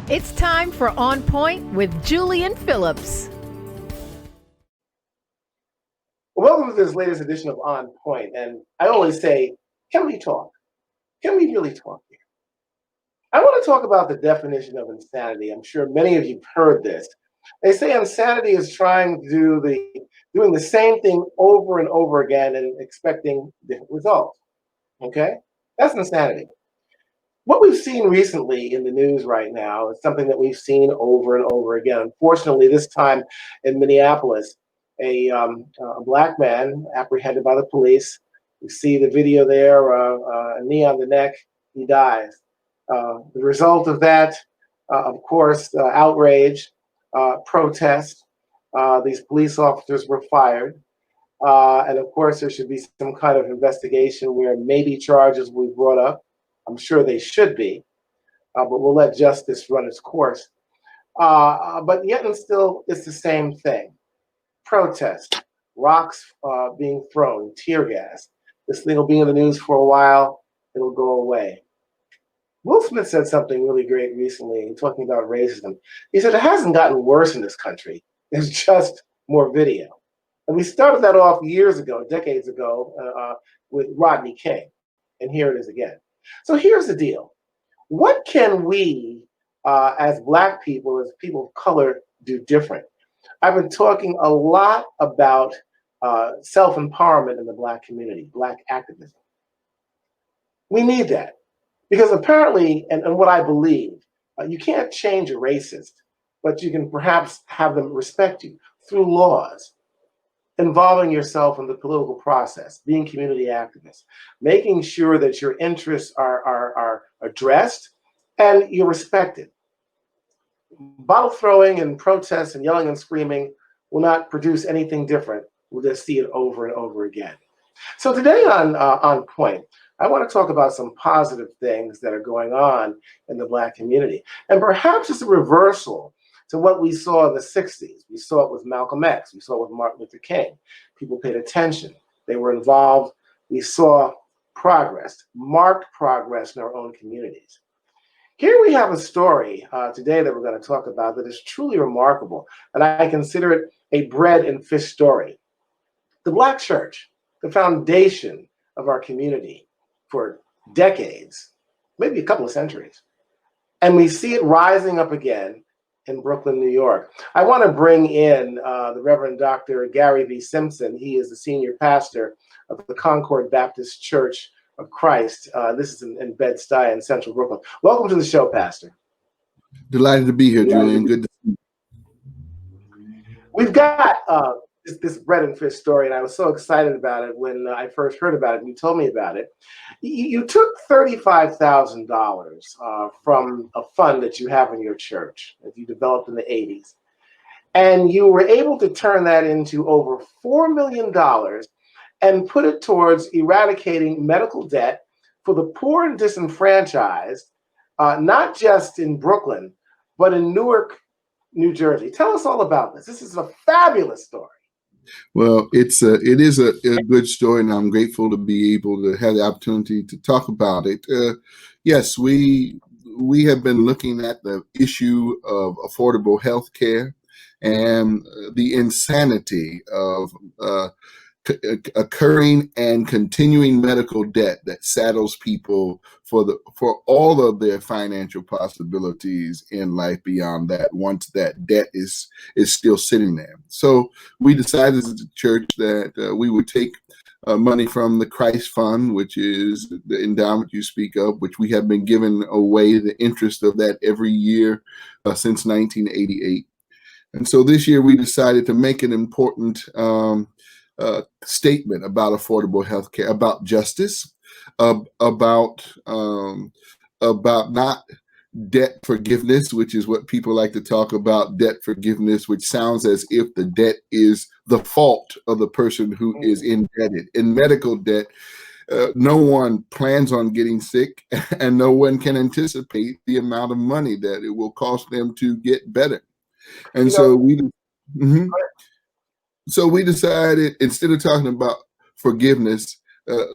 It's time for On Point with Julian Phillips. Welcome to this latest edition of On Point. And I always say, can we talk? Can we really talk here? I want to talk about the definition of insanity. I'm sure many of you have heard this. They say insanity is trying to doing the same thing over and over again and expecting different results. Okay? That's insanity. What we've seen recently in the news right now is something that we've seen over and over again. Unfortunately, this time in Minneapolis, a black man apprehended by the police. You see the video there, a knee on the neck, he dies. The result of that, of course, outrage, protest. These police officers were fired. And of course, there should be some kind of investigation where maybe charges will be brought up. I'm sure they should be, but we'll let justice run its course. But yet and still, it's the same thing. Protest, rocks being thrown, tear gas. This thing will be in the news for a while. It'll go away. Will Smith said something really great recently, talking about racism. He said, it hasn't gotten worse in this country. There's just more video. And we started that off years ago, decades ago, with Rodney King. And here it is again. So here's the deal. What can we, as Black people, as people of color, do different? I've been talking a lot about self-empowerment in the Black community, Black activism. We need that because apparently, and what I believe, you can't change a racist, but you can perhaps have them respect you through laws, involving yourself in the political process, being community activists, making sure that your interests are addressed and you're respected. Bottle throwing and protests and yelling and screaming will not produce anything different. We'll just see it over and over again. So today on Point, I want to talk about some positive things that are going on in the Black community. And perhaps it's a reversal to what we saw in the 60s. We saw it with Malcolm X. We saw it with Martin Luther King. People paid attention. They were involved. We saw progress, marked progress in our own communities. Here we have a story today that we're going to talk about that is truly remarkable, and I consider it a bread and fish story. The Black church, the foundation of our community for decades, maybe a couple of centuries, and we see it rising up again in Brooklyn, New York. I want to bring in the Reverend Dr. Gary V. Simpson. He is the senior pastor of the Concord Baptist Church of Christ. This is in Bed-Stuy in central Brooklyn. Welcome to the show, Pastor. Delighted to be here, Julian. Good to see you. We've got this bread and fish story, and I was so excited about it when I first heard about it and you told me about it. You took $35,000 from a fund that you have in your church that you developed in the 80s, and you were able to turn that into over $4 million and put it towards eradicating medical debt for the poor and disenfranchised, not just in Brooklyn, but in Newark, New Jersey. Tell us all about this. This is a fabulous story. Well, it is a good story, and I'm grateful to be able to have the opportunity to talk about it. Yes, we have been looking at the issue of affordable health care and the insanity of occurring and continuing medical debt that saddles people for all of their financial possibilities in life beyond that, once that debt is still sitting there. So we decided as a church that we would take money from the Christ Fund, which is the endowment you speak of, which we have been giving away the interest of that every year since 1988. And so this year we decided to make an important statement about affordable health care, about justice, about not debt forgiveness, which is what people like to talk about, debt forgiveness, which sounds as if the debt is the fault of the person who is indebted. In medical debt, no one plans on getting sick, and no one can anticipate the amount of money that it will cost them to get better. And so we decided, instead of talking about forgiveness,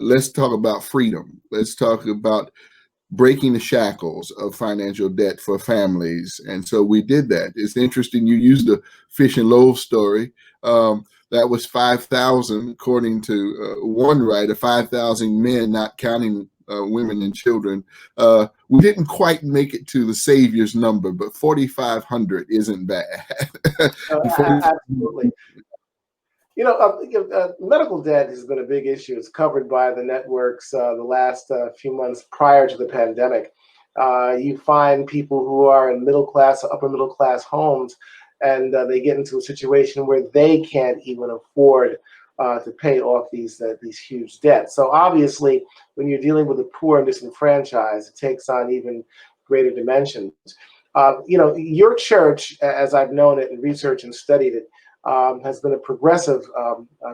let's talk about freedom. Let's talk about breaking the shackles of financial debt for families. And so we did that. It's interesting. You used the fish and loaves story. That was 5,000, according to one writer, 5,000 men, not counting women and children. We didn't quite make it to the Savior's number, but 4,500 isn't bad. Absolutely. Medical debt has been a big issue. It's covered by the networks the last few months prior to the pandemic. You find people who are in middle class, upper middle class homes, and they get into a situation where they can't even afford to pay off these huge debts. So obviously, when you're dealing with the poor and disenfranchised, it takes on even greater dimensions. Your church, as I've known it and researched and studied it, has been a progressive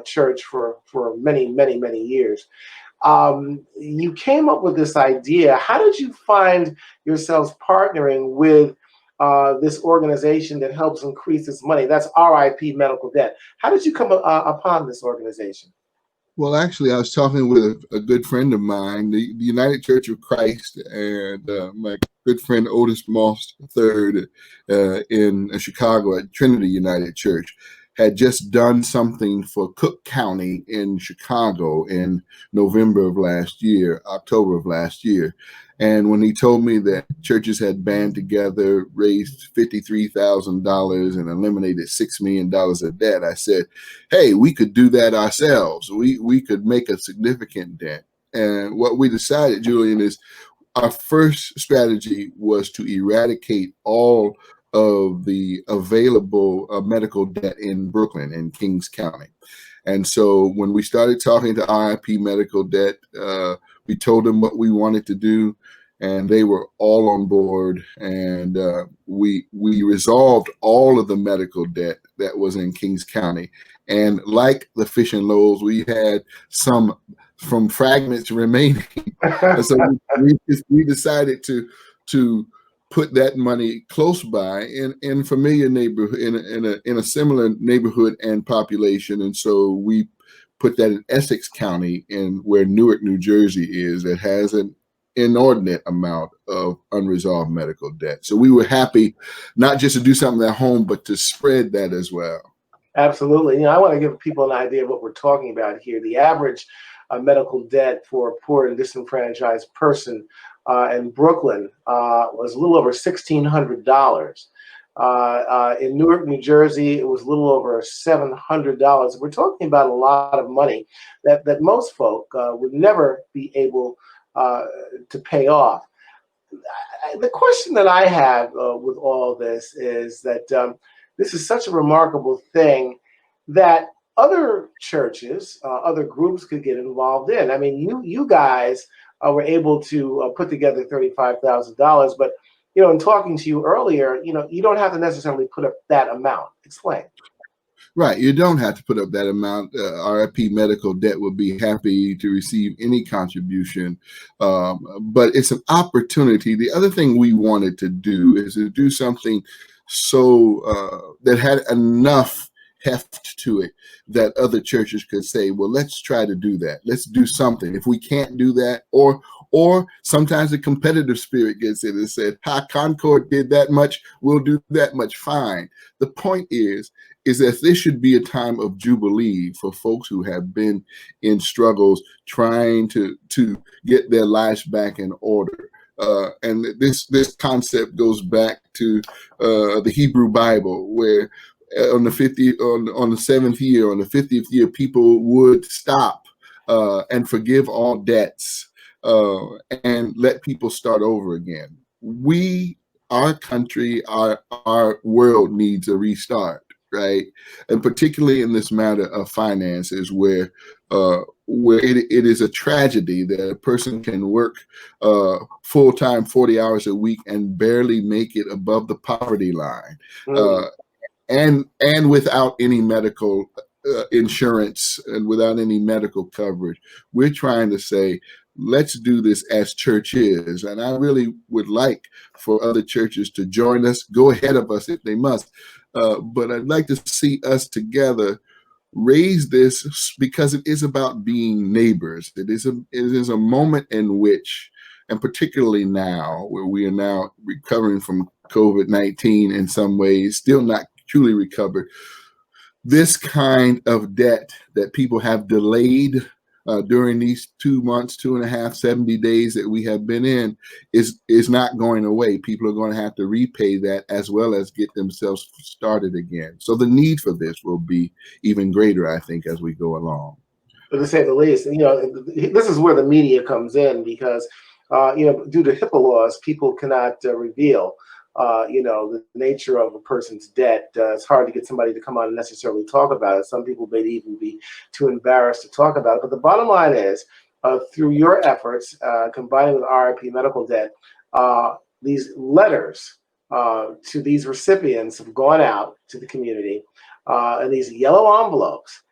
church for many, many, many years. You came up with this idea. How did you find yourselves partnering with this organization that helps increase its money? That's RIP Medical Debt. How did you come upon this organization? Well, actually, I was talking with a good friend of mine, the United Church of Christ, and my good friend Otis Moss III in Chicago at Trinity United Church had just done something for Cook County in Chicago in November of last year, October of last year. And when he told me that churches had band together, raised $53,000 and eliminated $6 million of debt, I said, hey, we could do that ourselves. We could make a significant dent. And what we decided, Julian, is our first strategy was to eradicate all of the available medical debt in Brooklyn and Kings County. And so when we started talking to RIP Medical Debt, we told them what we wanted to do, and they were all on board. And we resolved all of the medical debt that was in Kings County. And like the fish and loaves, we had some from fragments remaining. And so we decided to put that money close by in familiar neighborhood, in a similar neighborhood and population. And so we put that in Essex County, in where Newark, New Jersey is, that has an inordinate amount of unresolved medical debt. So we were happy not just to do something at home, but to spread that as well. Absolutely. I want to give people an idea of what we're talking about here. The average medical debt for a poor and disenfranchised person in Brooklyn was a little over $1,600. In Newark, New Jersey, it was a little over $700. We're talking about a lot of money that most folk would never be able to pay off. The question that I have with all this is that this is such a remarkable thing that other churches, other groups could get involved in. I mean, you guys were able to put together $35,000, but in talking to you earlier, you don't have to necessarily put up that amount. Explain. Right. You don't have to put up that amount. RIP Medical Debt would be happy to receive any contribution, but it's an opportunity. The other thing we wanted to do is to do something that had enough heft to it that other churches could say, well, let's try to do that. Let's do something. If we can't do that, or sometimes the competitive spirit gets in and said, Concord did that much, we'll do that much. Fine. The point is that this should be a time of jubilee for folks who have been in struggles trying to get their lives back in order. And this concept goes back to the Hebrew Bible, where on the 7th year, on the 50th year, people would stop and forgive all debts and let people start over again. Our country, our world needs a restart, right? And particularly in this matter of finances, where it is a tragedy that a person can work full-time 40 hours a week and barely make it above the poverty line. And without any medical insurance and without any medical coverage. We're trying to say, let's do this as churches. And I really would like for other churches to join us, go ahead of us if they must. But I'd like to see us together raise this, because it is about being neighbors. It is a moment in which and particularly now, where we are now recovering from COVID-19 in some ways, still not truly recovered. This kind of debt that people have delayed during these 2 months, 2.5, 70 days that we have been in is not going away. People are going to have to repay that as well as get themselves started again. So the need for this will be even greater, I think, as we go along. To say the least. This is where the media comes in because, due to HIPAA laws, people cannot reveal, the nature of a person's debt. It's hard to get somebody to come on and necessarily talk about it. Some people may even be too embarrassed to talk about it. But the bottom line is, through your efforts, combining with RIP medical debt, these letters to these recipients have gone out to the community in these yellow envelopes.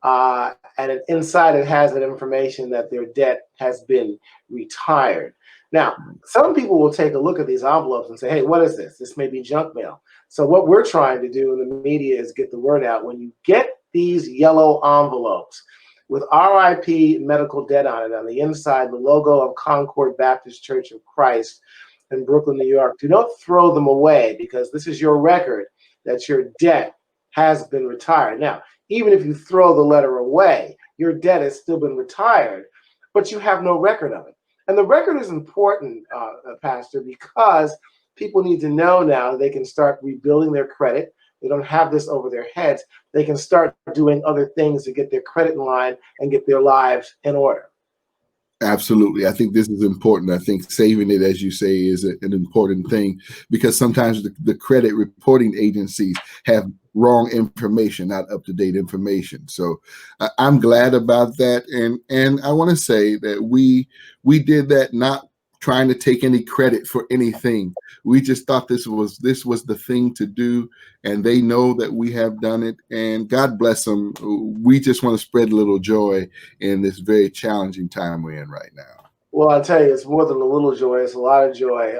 And inside it has that information that their debt has been retired. Now, some people will take a look at these envelopes and say, hey, what is this? This may be junk mail. So what we're trying to do in the media is get the word out. When you get these yellow envelopes with RIP medical debt on it, on the inside, the logo of Concord Baptist Church of Christ in Brooklyn, New York, do not throw them away, because this is your record that your debt has been retired. Now, even if you throw the letter away, your debt has still been retired, but you have no record of it. And the record is important, Pastor, because people need to know now they can start rebuilding their credit. They don't have this over their heads. They can start doing other things to get their credit in line and get their lives in order. Absolutely. I think this is important. I think saving it, as you say, is an important thing, because sometimes the credit reporting agencies have wrong information, not up-to-date information. So I'm glad about that. And I want to say that we did that not trying to take any credit for anything. We just thought this was the thing to do, and they know that we have done it, and God bless them. We just want to spread a little joy in this very challenging time we're in right now. Well, I'll tell you, it's more than a little joy, it's a lot of joy.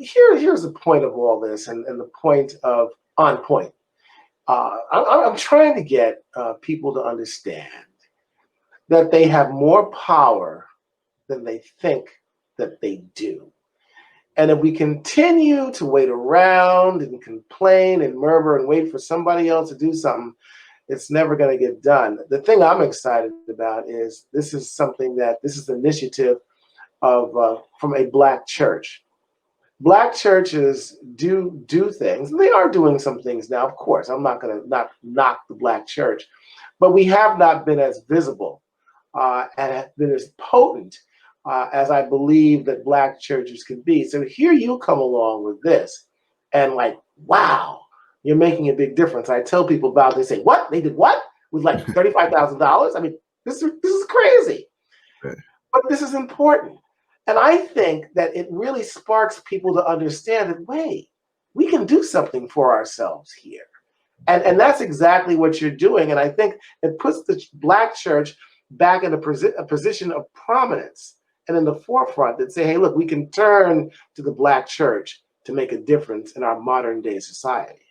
Here's the point of all this, and the point of On Point. I'm trying to get people to understand that they have more power than they think that they do. And if we continue to wait around and complain and murmur and wait for somebody else to do something, it's never going to get done. The thing I'm excited about is this is an initiative of from a Black church. Black churches do things. They are doing some things now, of course. I'm not going to not knock the Black church, but we have not been as visible and have been as potent as I believe that Black churches can be. So here you come along with this, and like, wow, you're making a big difference. I tell people about it, they say, what? They did what? With like $35,000? I mean, this is crazy. Right. But this is important. And I think that it really sparks people to understand that, wait, we can do something for ourselves here. And that's exactly what you're doing. And I think it puts the Black church back in a position of prominence and in the forefront that say, hey, look, we can turn to the Black church to make a difference in our modern day society.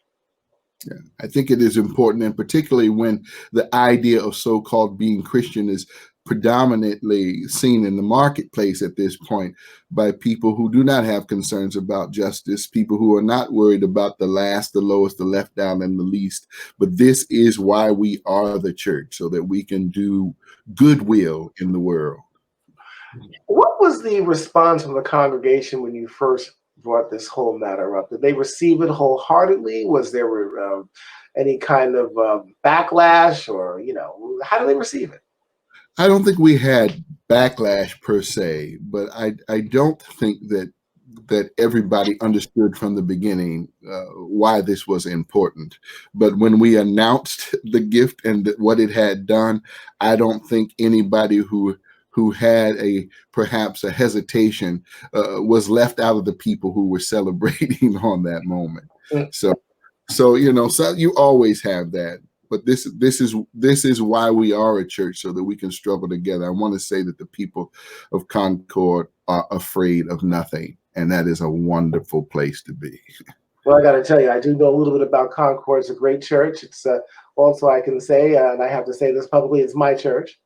Yeah, I think it is important, and particularly when the idea of so-called being Christian is predominantly seen in the marketplace at this point by people who do not have concerns about justice, people who are not worried about the last, the lowest, the left down, and the least. But this is why we are the church, so that we can do goodwill in the world. What was the response from the congregation when you first brought this whole matter up? Did they receive it wholeheartedly? Was there any kind of backlash, or, how did they receive it? I don't think we had backlash per se, but I don't think that everybody understood from the beginning why this was important. But when we announced the gift and what it had done, I don't think anybody who had perhaps a hesitation was left out of the people who were celebrating on that moment. So you always have that. But this is why we are a church, so that we can struggle together. I want to say that the people of Concord are afraid of nothing, and that is a wonderful place to be. Well, I got to tell you, I do know a little bit about Concord. It's a great church. It's also, I can say, and I have to say this publicly, it's my church.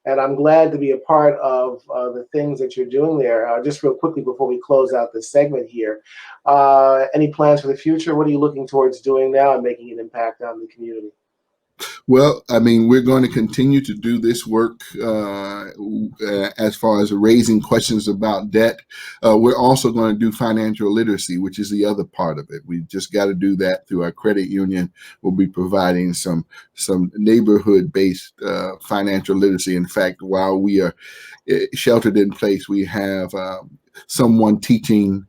And I'm glad to be a part of the things that you're doing there. Just real quickly before we close out this segment here, any plans for the future? What are you looking towards doing now and making an impact on the community? Well, I mean, we're going to continue to do this work as far as raising questions about debt. We're also going to do financial literacy, which is the other part of it. We just got to do that through our credit union. We'll be providing some neighborhood-based financial literacy. In fact, while we are sheltered in place, we have someone teaching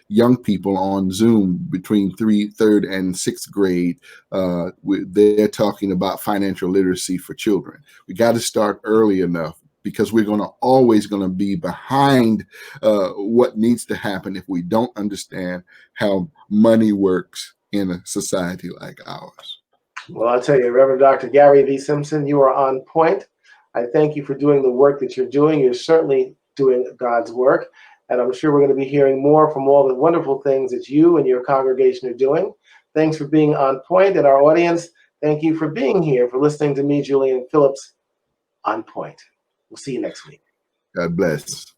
young people on Zoom between third and sixth grade. They're talking about financial literacy for children. We got to start early enough, because we're always going to be behind what needs to happen if we don't understand how money works in a society like ours. Well, I'll tell you, Reverend Dr. Gary V. Simpson, you are on point. I thank you for doing the work that you're doing. You're certainly doing God's work. And I'm sure we're going to be hearing more from all the wonderful things that you and your congregation are doing. Thanks for being on point. And our audience, thank you for being here, for listening to me, Julian Phillips, On Point. We'll see you next week. God bless.